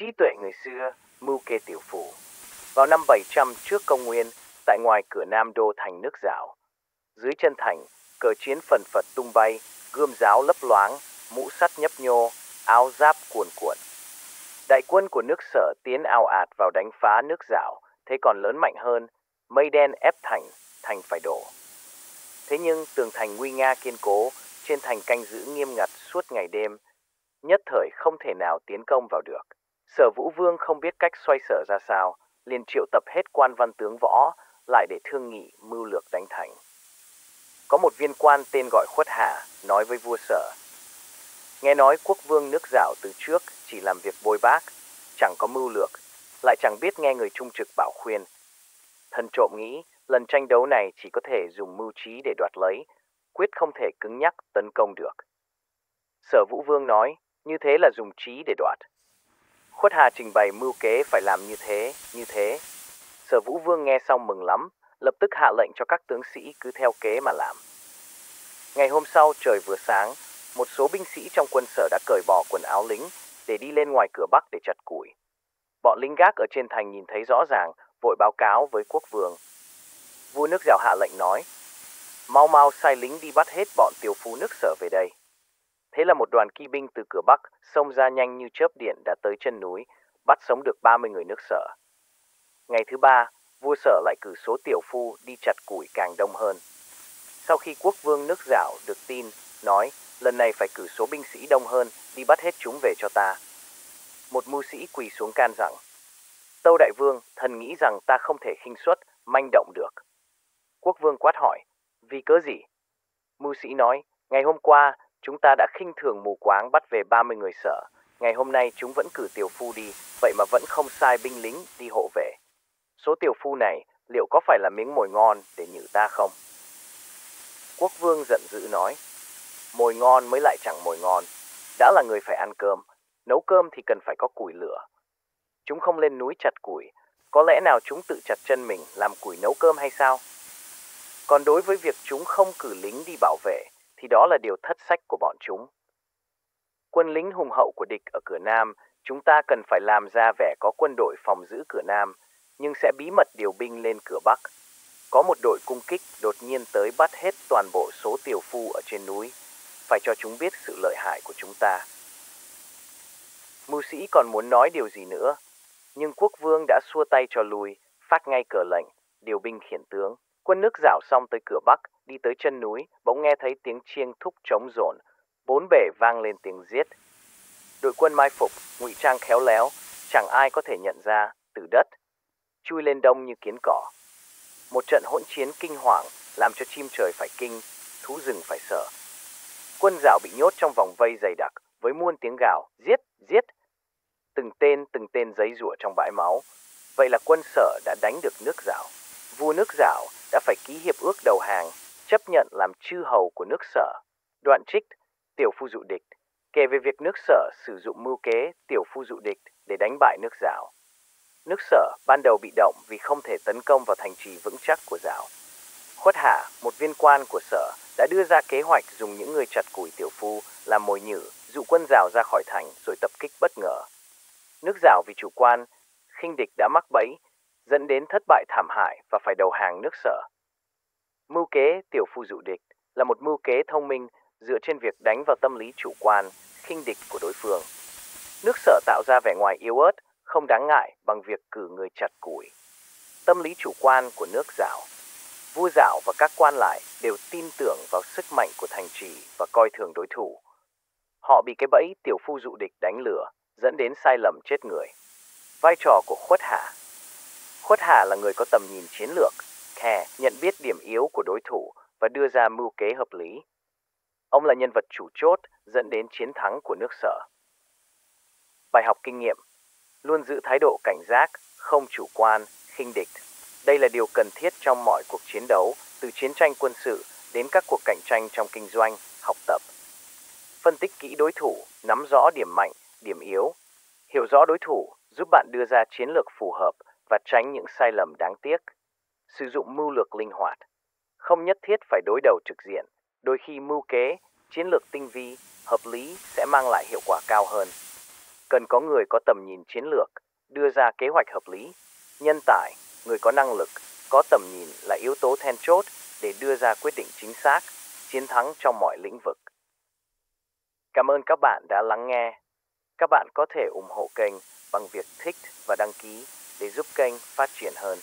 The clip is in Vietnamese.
Trí tuệ người xưa, mưu kê tiểu phù. Vào năm 700 trước công nguyên, tại ngoài cửa Nam đô thành nước Dảo, dưới chân thành, cờ chiến phần phật tung bay, gươm giáo lấp loáng, mũ sắt nhấp nhô, áo giáp cuồn cuộn. Đại quân của nước Sở tiến ào ạt vào đánh phá nước Dảo, thế còn lớn mạnh hơn, mây đen ép thành, thành phải đổ. Thế nhưng tường thành nguy nga kiên cố, trên thành canh giữ nghiêm ngặt suốt ngày đêm, nhất thời không thể nào tiến công vào được. Sở Vũ Vương không biết cách xoay sở ra sao, liền triệu tập hết quan văn tướng võ lại để thương nghị mưu lược đánh thành. Có một viên quan tên gọi Khuất Hà nói với vua Sở: nghe nói quốc vương nước Dảo từ trước chỉ làm việc bôi bác, chẳng có mưu lược, lại chẳng biết nghe người trung trực bảo khuyên. Thần trộm nghĩ lần tranh đấu này chỉ có thể dùng mưu trí để đoạt lấy, quyết không thể cứng nhắc tấn công được. Sở Vũ Vương nói, như thế là dùng trí để đoạt. Khuất Hà trình bày mưu kế phải làm như thế. Sở Vũ Vương nghe xong mừng lắm, lập tức hạ lệnh cho các tướng sĩ cứ theo kế mà làm. Ngày hôm sau trời vừa sáng, một số binh sĩ trong quân Sở đã cởi bỏ quần áo lính để đi lên ngoài cửa Bắc để chặt củi. Bọn lính gác ở trên thành nhìn thấy rõ ràng, vội báo cáo với quốc vương. Vua nước Dảo hạ lệnh nói, mau mau sai lính đi bắt hết bọn tiểu phu nước Sở về đây. Thế là một đoàn kỵ binh từ cửa Bắc xông ra nhanh như chớp điện đã tới chân núi, bắt sống được 30 người nước Sở. Ngày thứ ba, vua Sở lại cử số tiểu phu đi chặt củi càng đông hơn. Sau khi quốc vương nước Dảo được tin, nói lần này phải cử số binh sĩ đông hơn, đi bắt hết chúng về cho ta. Một mưu sĩ quỳ xuống can rằng, tâu đại vương, thần nghĩ rằng ta không thể khinh suất, manh động được. Quốc vương quát hỏi, vì cớ gì? Mưu sĩ nói, ngày hôm qua chúng ta đã khinh thường mù quáng bắt về 30 người Sở. Ngày hôm nay chúng vẫn cử tiểu phu đi, vậy mà vẫn không sai binh lính đi hộ về. Số tiểu phu này liệu có phải là miếng mồi ngon để nhử ta không? Quốc vương giận dữ nói, mồi ngon mới lại chẳng mồi ngon. Đã là người phải ăn cơm, nấu cơm thì cần phải có củi lửa. Chúng không lên núi chặt củi, có lẽ nào chúng tự chặt chân mình làm củi nấu cơm hay sao? Còn đối với việc chúng không cử lính đi bảo vệ, thì đó là điều thất sách của bọn chúng. Quân lính hùng hậu của địch ở cửa Nam, chúng ta cần phải làm ra vẻ có quân đội phòng giữ cửa Nam, nhưng sẽ bí mật điều binh lên cửa Bắc. Có một đội cung kích đột nhiên tới bắt hết toàn bộ số tiểu phu ở trên núi, phải cho chúng biết sự lợi hại của chúng ta. Mưu sĩ còn muốn nói điều gì nữa, nhưng quốc vương đã xua tay cho lui, phát ngay cờ lệnh, điều binh khiển tướng. Quân nước Dảo xong tới cửa Bắc, đi tới chân núi, bỗng nghe thấy tiếng chiêng thúc trống rộn, bốn bể vang lên tiếng giết. Đội quân mai phục, ngụy trang khéo léo, chẳng ai có thể nhận ra, từ đất chui lên đông như kiến cỏ. Một trận hỗn chiến kinh hoàng làm cho chim trời phải kinh, thú rừng phải sợ. Quân Dảo bị nhốt trong vòng vây dày đặc với muôn tiếng gào, giết, giết. Từng tên giấy giụa trong bãi máu. Vậy là quân Sở đã đánh được nước Dảo. Vua nước Dảo đã phải ký hiệp ước đầu hàng, chấp nhận làm chư hầu của nước Sở. Đoạn trích, tiểu phu dụ địch, kể về việc nước Sở sử dụng mưu kế tiểu phu dụ địch để đánh bại nước Dảo. Nước Sở ban đầu bị động vì không thể tấn công vào thành trì vững chắc của Dảo. Khuất Hà, một viên quan của Sở, đã đưa ra kế hoạch dùng những người chặt củi tiểu phu làm mồi nhử, dụ quân Dảo ra khỏi thành rồi tập kích bất ngờ. Nước Dảo vì chủ quan, khinh địch đã mắc bẫy, dẫn đến thất bại thảm hại và phải đầu hàng nước Sở. Mưu kế tiểu phu dụ địch là một mưu kế thông minh dựa trên việc đánh vào tâm lý chủ quan, khinh địch của đối phương. Nước Sở tạo ra vẻ ngoài yếu ớt, không đáng ngại bằng việc cử người chặt củi. Tâm lý chủ quan của nước Dảo. Vua Dảo và các quan lại đều tin tưởng vào sức mạnh của thành trì và coi thường đối thủ. Họ bị cái bẫy tiểu phu dụ địch đánh lừa, dẫn đến sai lầm chết người. Vai trò của Khuất Hà. Khuất Hà là người có tầm nhìn chiến lược, nhận biết điểm yếu của đối thủ và đưa ra mưu kế hợp lý. Ông là nhân vật chủ chốt dẫn đến chiến thắng của nước Sở. Bài học kinh nghiệm: luôn giữ thái độ cảnh giác, không chủ quan, khinh địch. Đây là điều cần thiết trong mọi cuộc chiến đấu, từ chiến tranh quân sự đến các cuộc cạnh tranh trong kinh doanh, học tập. Phân tích kỹ đối thủ, nắm rõ điểm mạnh, điểm yếu. Hiểu rõ đối thủ giúp bạn đưa ra chiến lược phù hợp và tránh những sai lầm đáng tiếc. Sử dụng mưu lược linh hoạt. Không nhất thiết phải đối đầu trực diện. Đôi khi mưu kế, chiến lược tinh vi, hợp lý sẽ mang lại hiệu quả cao hơn. Cần có người có tầm nhìn chiến lược, đưa ra kế hoạch hợp lý. Nhân tài, người có năng lực, có tầm nhìn là yếu tố then chốt để đưa ra quyết định chính xác, chiến thắng trong mọi lĩnh vực. Cảm ơn các bạn đã lắng nghe. Các bạn có thể ủng hộ kênh bằng việc thích và đăng ký để giúp kênh phát triển hơn.